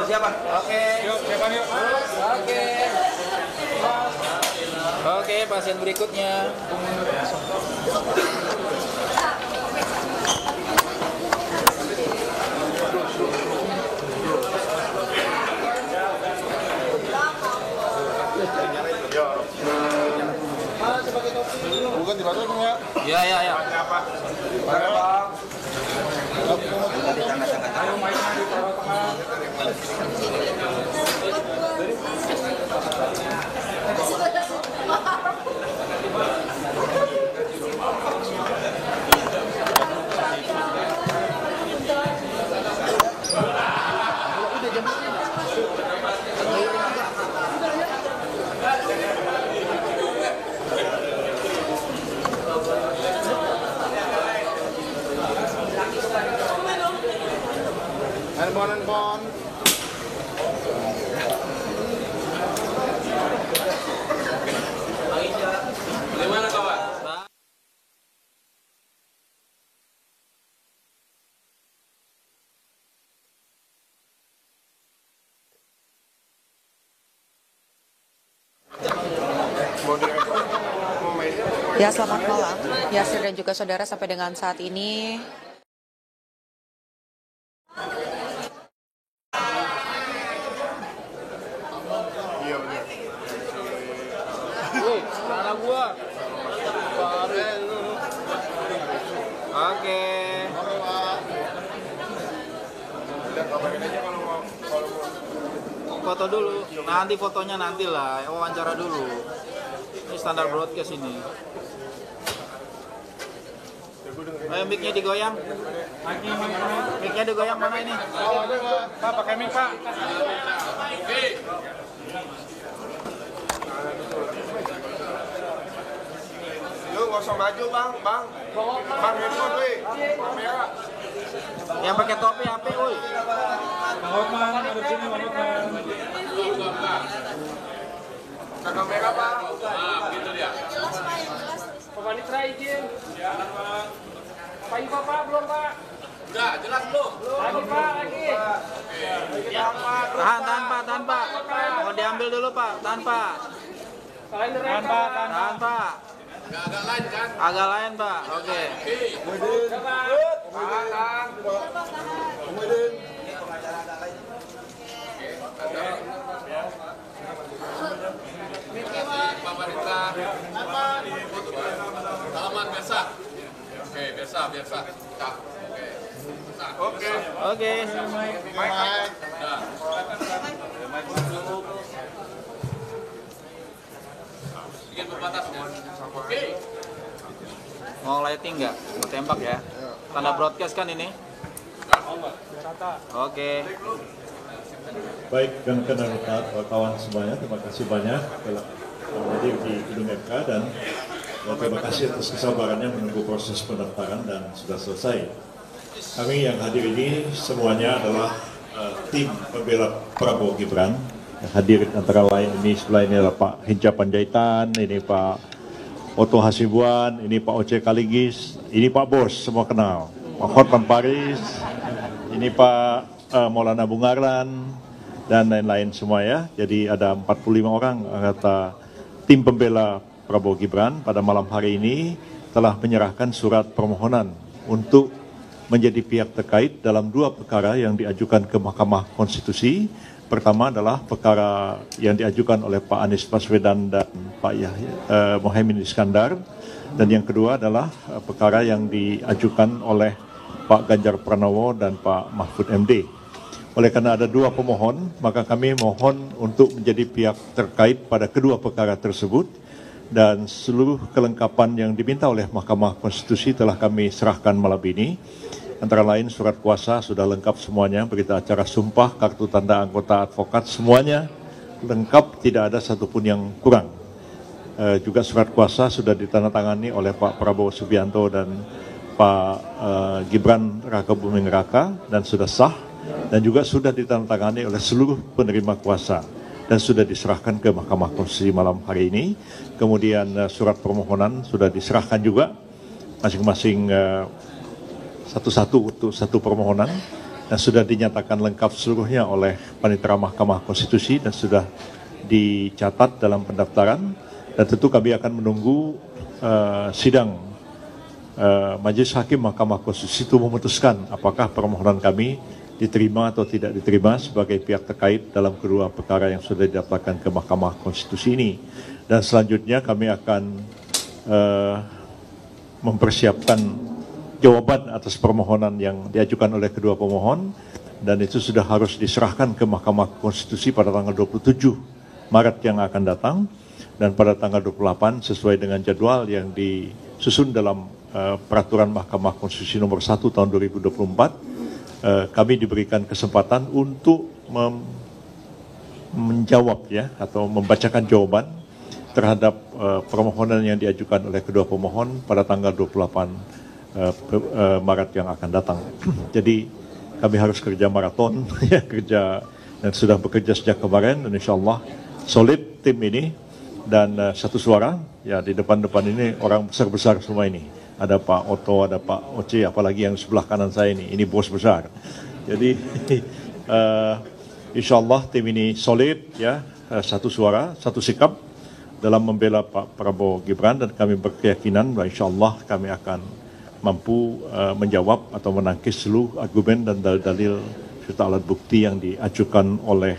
persiapan. Oke. Yuk, siapan yuk. Oke. Oke, pasien berikutnya. Bukan di batu ya? Ya, ya, ya. Apa? Di tengah-tengah. Ayo mainnya di tengah-tengah. Handphone. Gimana kawan? Ya, selamat malam. Yasir dan juga saudara, sampai dengan saat ini Mana gua? Oke. Foto dulu. Nanti fotonya nanti lah. Wawancara dulu. Ini standar broadcast ini. Ayo mic-nya digoyang. Mic-nya digoyang mana ini? Pak, pakai mic, Pak. Yuk, nggak usah maju, Bang. Bang, handphone, weh. Kamera. Yang pakai topi HP, woi. Bang Hotman, ada sini, Bang Hotman. Ke kamera, Pak. Gitu dia. Pak Panitra izin. Pak Iva, Pak, belum, Pak? Udah, jelas belum? Lagi, Pak, lagi. Tahan, Pak. Mau diambil dulu, Pak. Tahan, Pak. Tahan, Pak. Tahan, Pak. Agak lain, kan? Agak lain, Pak. Oke. Pak Marita, salaman biasa. Oke, biasa. Oke. Oke. Bikin pembatasnya. Oke. Mau lighting nggak? Mau tembak ya? Tanda broadcast kan ini? Oke. Baik, rekan-rekan wartawan semuanya, terima kasih banyak telah hadir di gedung MK dan terima kasih atas kesabarannya menunggu proses pendaftaran dan sudah selesai. Kami yang hadir ini semuanya adalah tim pembela Prabowo Gibran. Yang hadir antara lain ini sebelah ini adalah Pak Hinca Panjaitan, ini Pak Oto Hasibuan, ini Pak Oce Kaligis, ini Pak Bos, semua kenal. Pak Hotman Paris, ini Pak Maulana Bungarlan, dan lain-lain semua ya. Jadi ada 45 orang anggota tim pembela Prabowo Gibran pada malam hari ini telah menyerahkan surat permohonan untuk menjadi pihak terkait dalam dua perkara yang diajukan ke Mahkamah Konstitusi. Pertama adalah perkara yang diajukan oleh Pak Anies Baswedan dan Pak Mohaimin Iskandar. Dan yang kedua adalah perkara yang diajukan oleh Pak Ganjar Pranowo dan Pak Mahfud MD. Oleh karena ada dua pemohon, maka kami mohon untuk menjadi pihak terkait pada kedua perkara tersebut. Dan seluruh kelengkapan yang diminta oleh Mahkamah Konstitusi telah kami serahkan malam ini. Antara lain surat kuasa sudah lengkap semuanya, berita acara sumpah, kartu tanda anggota advokat, semuanya lengkap, tidak ada satupun yang kurang. Juga surat kuasa sudah ditandatangani oleh Pak Prabowo Subianto dan Pak Gibran Raka Buming Raka dan sudah sah, dan juga sudah ditandatangani oleh seluruh penerima kuasa dan sudah diserahkan ke Mahkamah Konstitusi malam hari ini. Kemudian surat permohonan sudah diserahkan juga masing-masing satu-satu untuk satu permohonan. dan sudah dinyatakan lengkap seluruhnya oleh Panitera Mahkamah Konstitusi dan sudah dicatat dalam pendaftaran, dan tentu kami akan menunggu sidang Majelis Hakim Mahkamah Konstitusi itu memutuskan apakah permohonan kami diterima atau tidak diterima sebagai pihak terkait dalam kedua perkara yang sudah didaftarkan ke Mahkamah Konstitusi ini. Dan selanjutnya kami akan mempersiapkan jawaban atas permohonan yang diajukan oleh kedua pemohon, dan itu sudah harus diserahkan ke Mahkamah Konstitusi pada tanggal 27 Maret yang akan datang, dan pada tanggal 28 sesuai dengan jadwal yang disusun dalam Peraturan Mahkamah Konstitusi nomor 1 tahun 2024, kami diberikan kesempatan untuk menjawab ya, atau membacakan jawaban terhadap permohonan yang diajukan oleh kedua pemohon pada tanggal 28 Maret yang akan datang. Jadi kami harus kerja maraton, ya, kerja dan sudah bekerja sejak kemarin, dan insya Allah solid tim ini, dan satu suara ya. Di depan-depan ini orang besar-besar semua ini. Ada Pak Oto, ada Pak Oce, apalagi yang sebelah kanan saya ini bos besar. Jadi insya Allah tim ini solid ya, satu suara, satu sikap dalam membela Pak Prabowo Gibran, dan kami berkeyakinan bahwa insya Allah kami akan mampu menjawab atau menangkis seluruh argumen dan dalil-dalil serta alat bukti yang diajukan oleh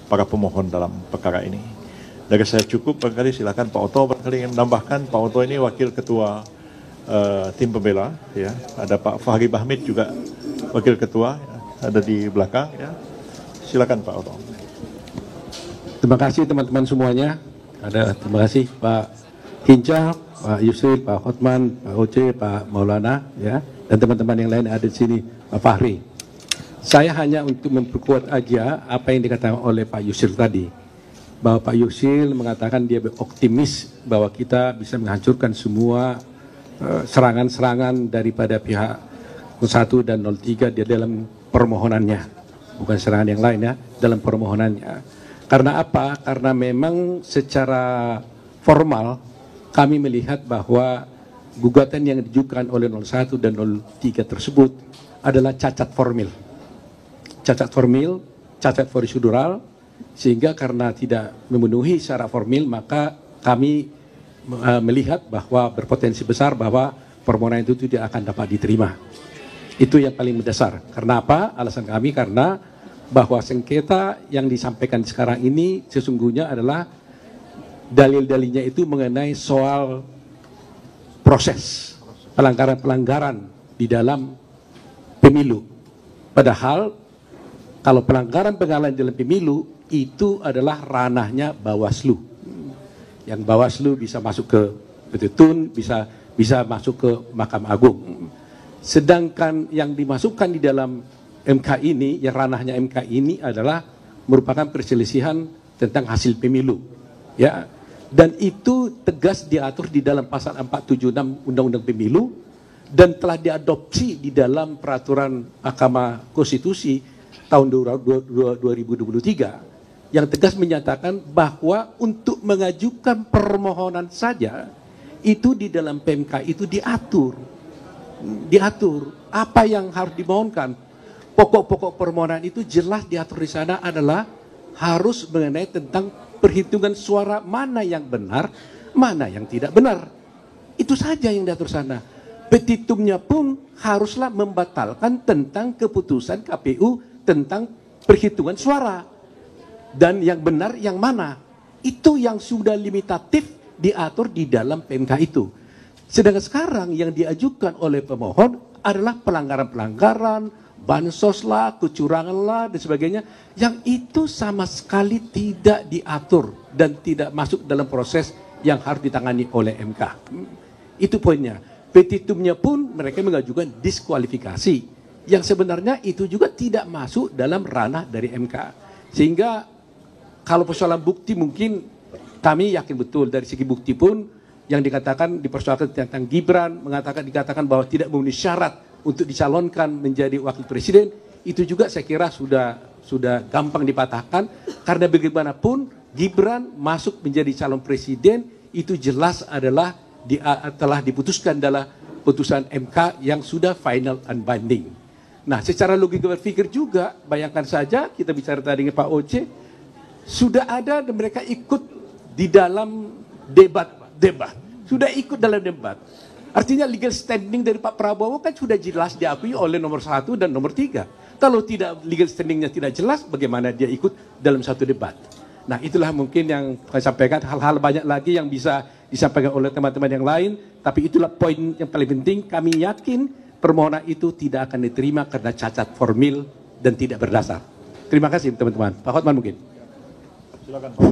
para pemohon dalam perkara ini. Dari saya cukup, barangkali silakan Pak Oto barangkali ingin menambahkan. Pak Oto ini wakil ketua tim pembela, ya. Ada Pak Fahri Bahmid juga wakil ketua, ya, ada di belakang, ya. Silakan Pak Oto. Terima kasih teman-teman semuanya. Terima kasih Pak Hinca, Pak Yusril, Pak Hotman, Pak Oce, Pak Maulana, ya, dan teman-teman yang lain ada di sini, Pak Fahri. Saya hanya untuk memperkuat aja apa yang dikatakan oleh Pak Yusril tadi, bahwa Pak Yusril mengatakan dia optimis bahwa kita bisa menghancurkan semua serangan-serangan daripada pihak 01 dan 03 di dalam permohonannya, bukan serangan yang lain ya, dalam permohonannya. Karena apa? Karena memang secara formal kami melihat bahwa gugatan yang diajukan oleh 01 dan 03 tersebut adalah cacat formil. Cacat formil, cacat prosedural, sehingga karena tidak memenuhi syarat formil, maka kami melihat bahwa berpotensi besar bahwa permohonan itu tidak akan dapat diterima. Itu yang paling mendasar. Karena apa? Alasan kami karena bahwa sengketa yang disampaikan sekarang ini sesungguhnya adalah dalil-dalilnya itu mengenai soal proses pelanggaran-pelanggaran di dalam pemilu. Padahal kalau pelanggaran-pelanggaran dalam pemilu itu adalah ranahnya Bawaslu. Yang Bawaslu bisa masuk ke Petun, bisa masuk ke Mahkamah Agung. Sedangkan yang dimasukkan di dalam MK ini, yang ranahnya MK ini adalah merupakan perselisihan tentang hasil pemilu. Ya, dan itu tegas diatur di dalam pasal 476 Undang-Undang Pemilu dan telah diadopsi di dalam peraturan Mahkamah Konstitusi tahun 2023 yang tegas menyatakan bahwa untuk mengajukan permohonan saja itu di dalam PMK itu diatur apa yang harus dimohonkan. Pokok-pokok permohonan itu jelas diatur di sana adalah harus mengenai tentang perhitungan suara mana yang benar, mana yang tidak benar. Itu saja yang diatur sana. Petitumnya pun haruslah membatalkan tentang keputusan KPU tentang perhitungan suara. Dan yang benar yang mana. Itu yang sudah limitatif diatur di dalam PMK itu. Sedangkan sekarang yang diajukan oleh pemohon adalah pelanggaran-pelanggaran, bansos lah, kecurangan lah, dan sebagainya, yang itu sama sekali tidak diatur dan tidak masuk dalam proses yang harus ditangani oleh MK. Itu poinnya. Petitumnya pun mereka mengajukan diskualifikasi, yang sebenarnya itu juga tidak masuk dalam ranah dari MK. Sehingga kalau persoalan bukti mungkin kami yakin betul dari segi bukti pun yang dikatakan dipersoalkan tentang Gibran, dikatakan bahwa tidak memenuhi syarat untuk dicalonkan menjadi wakil presiden, itu juga saya kira sudah gampang dipatahkan, karena bagaimanapun Gibran masuk menjadi calon presiden itu jelas adalah telah diputuskan dalam putusan MK yang sudah final and binding. Nah, secara logika berpikir juga, bayangkan saja kita bicara tadi dengan Pak Oce, sudah ada dan mereka ikut di dalam debat. Sudah ikut dalam debat. Artinya legal standing dari Pak Prabowo kan sudah jelas diakui oleh nomor 1 dan nomor 3. Kalau tidak legal standingnya tidak jelas, bagaimana dia ikut dalam satu debat. Nah, itulah mungkin yang saya sampaikan, hal-hal banyak lagi yang bisa disampaikan oleh teman-teman yang lain, tapi itulah poin yang paling penting, kami yakin permohonan itu tidak akan diterima karena cacat formil dan tidak berdasar. Terima kasih teman-teman. Pak Hotman mungkin. Silakan Pak.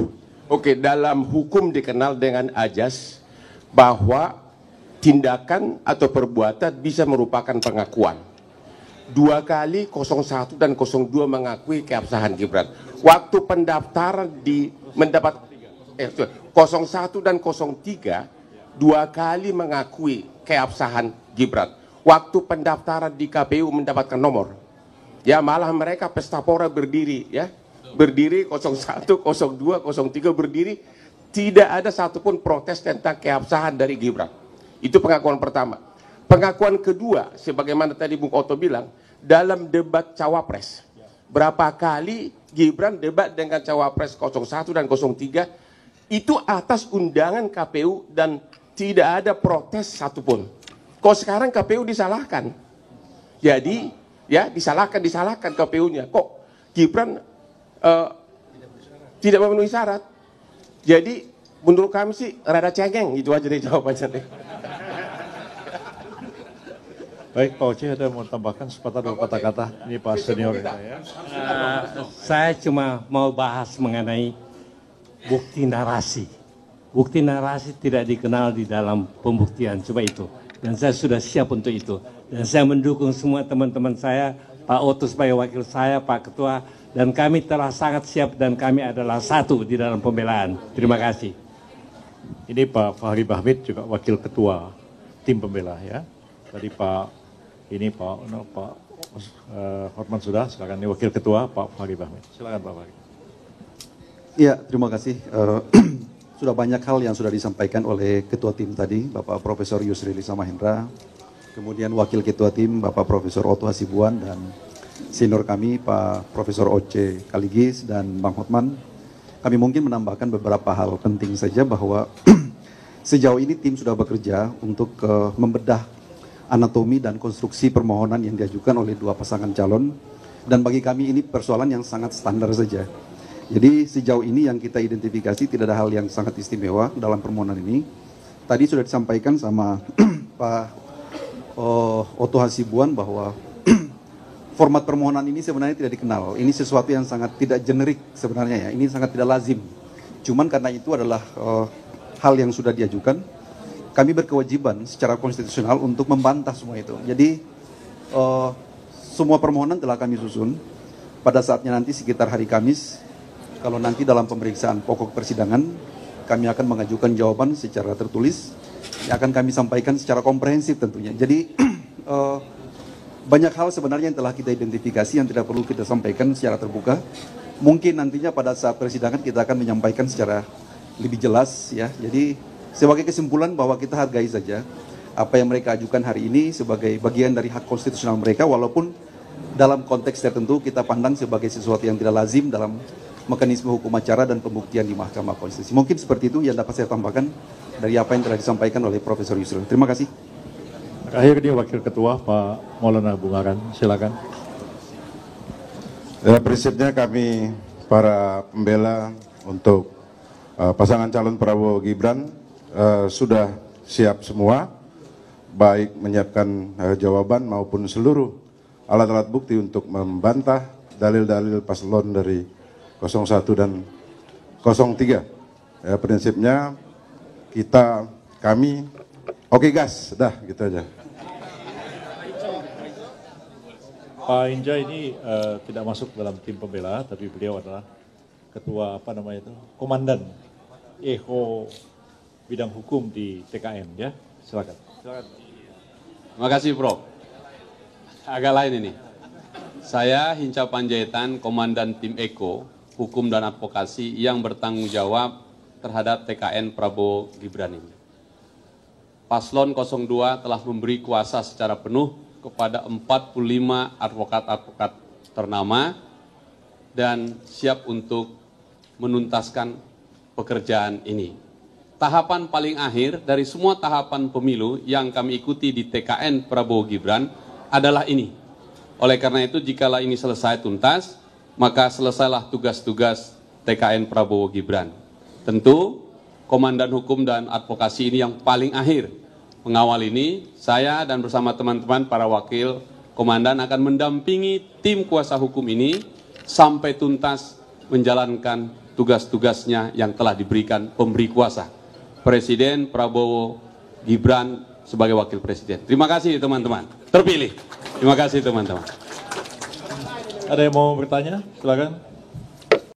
Oke, dalam hukum dikenal dengan ajas bahwa tindakan atau perbuatan bisa merupakan pengakuan. 2 kali 01 dan 02 mengakui keabsahan Gibran. Waktu pendaftaran mendapat 01 dan 03 2 kali mengakui keabsahan Gibran. Waktu pendaftaran di KPU mendapatkan nomor. Ya, malah mereka pesta pora berdiri, ya. Berdiri 01, 02, 03 berdiri, tidak ada satupun protes tentang keabsahan dari Gibran. Itu pengakuan pertama. Pengakuan kedua, sebagaimana tadi Bung Otto bilang, dalam debat Cawapres. Berapa kali Gibran debat dengan Cawapres 01 dan 03, itu atas undangan KPU dan tidak ada protes satupun. Kok sekarang KPU disalahkan? Jadi, ya disalahkan KPU-nya. Kok Gibran tidak memenuhi syarat? Jadi, menurut kami sih rada cengeng, itu aja deh jawabannya. Baik, Pak Oce ada mau tambahkan sepatah dua kata-kata. Ini Pak senior kita ya. Saya cuma mau bahas mengenai bukti narasi. Bukti narasi tidak dikenal di dalam pembuktian, coba itu. Dan saya sudah siap untuk itu. Dan saya mendukung semua teman-teman saya, Pak Otto sebagai wakil saya, Pak Ketua, dan kami telah sangat siap dan kami adalah satu di dalam pembelaan. Terima kasih. Ini Pak Fahri Bahmid juga wakil ketua tim pembela ya. Tadi Pak Hotman sudah, silakan ini wakil ketua Pak Fahri Bahmid. Silakan Pak Fahri. Iya, terima kasih. Sudah banyak hal yang sudah disampaikan oleh ketua tim tadi, Bapak Profesor Yusril Iza Mahendra, kemudian wakil ketua tim Bapak Profesor Otto Hasibuan dan senior kami Pak Profesor Oce Kaligis dan Bang Hotman. Kami mungkin menambahkan beberapa hal penting saja bahwa sejauh ini tim sudah bekerja untuk membedah anatomi dan konstruksi permohonan yang diajukan oleh dua pasangan calon, dan bagi kami ini persoalan yang sangat standar saja. Jadi sejauh ini yang kita identifikasi tidak ada hal yang sangat istimewa dalam permohonan ini. Tadi sudah disampaikan sama Pak Otto Hasibuan bahwa format permohonan ini sebenarnya tidak dikenal. Ini sesuatu yang sangat tidak generik sebenarnya ya. Ini sangat tidak lazim. Cuman karena itu adalah hal yang sudah diajukan, kami berkewajiban secara konstitusional untuk membantah semua itu. Jadi semua permohonan telah kami susun. Pada saatnya nanti sekitar hari Kamis, kalau nanti dalam pemeriksaan pokok persidangan, kami akan mengajukan jawaban secara tertulis, yang akan kami sampaikan secara komprehensif tentunya. Jadi banyak hal sebenarnya yang telah kita identifikasi yang tidak perlu kita sampaikan secara terbuka. Mungkin nantinya pada saat persidangan kita akan menyampaikan secara lebih jelas ya. Jadi sebagai kesimpulan bahwa kita hargai saja apa yang mereka ajukan hari ini sebagai bagian dari hak konstitusional mereka, walaupun dalam konteks tertentu kita pandang sebagai sesuatu yang tidak lazim dalam mekanisme hukum acara dan pembuktian di Mahkamah Konstitusi. Mungkin seperti itu yang dapat saya tambahkan dari apa yang telah disampaikan oleh Profesor Yusril. Terima kasih. Akhir dia wakil ketua Pak Maulana Bungaran, silakan. Ya, prinsipnya kami para pembela untuk pasangan calon Prabowo Gibran sudah siap semua, baik menyiapkan jawaban maupun seluruh alat-alat bukti untuk membantah dalil-dalil paslon dari 01 dan 03. Ya, prinsipnya kami oke gas, dah gitu aja. Pak Hinca ini tidak masuk dalam tim pembela, tapi beliau adalah ketua komandan EHO bidang hukum di TKN ya. Silakan. Terima kasih Prof. Agak lain ini. Saya Hinca Panjaitan, komandan tim EKO Hukum dan Advokasi yang bertanggung jawab terhadap TKN Prabowo Gibran ini. Paslon 02 telah memberi kuasa secara penuh kepada 45 advokat-advokat ternama dan siap untuk menuntaskan pekerjaan ini. Tahapan paling akhir dari semua tahapan pemilu yang kami ikuti di TKN Prabowo Gibran adalah ini. Oleh karena itu, jikalau ini selesai tuntas, maka selesailah tugas-tugas TKN Prabowo Gibran. Tentu, Komandan Hukum dan Advokasi ini yang paling akhir mengawal ini. Saya dan bersama teman-teman para wakil komandan akan mendampingi tim kuasa hukum ini sampai tuntas menjalankan tugas-tugasnya yang telah diberikan pemberi kuasa, Presiden Prabowo Gibran sebagai wakil presiden. Terima kasih teman-teman, terpilih. Terima kasih teman-teman. Ada yang mau bertanya? Silakan.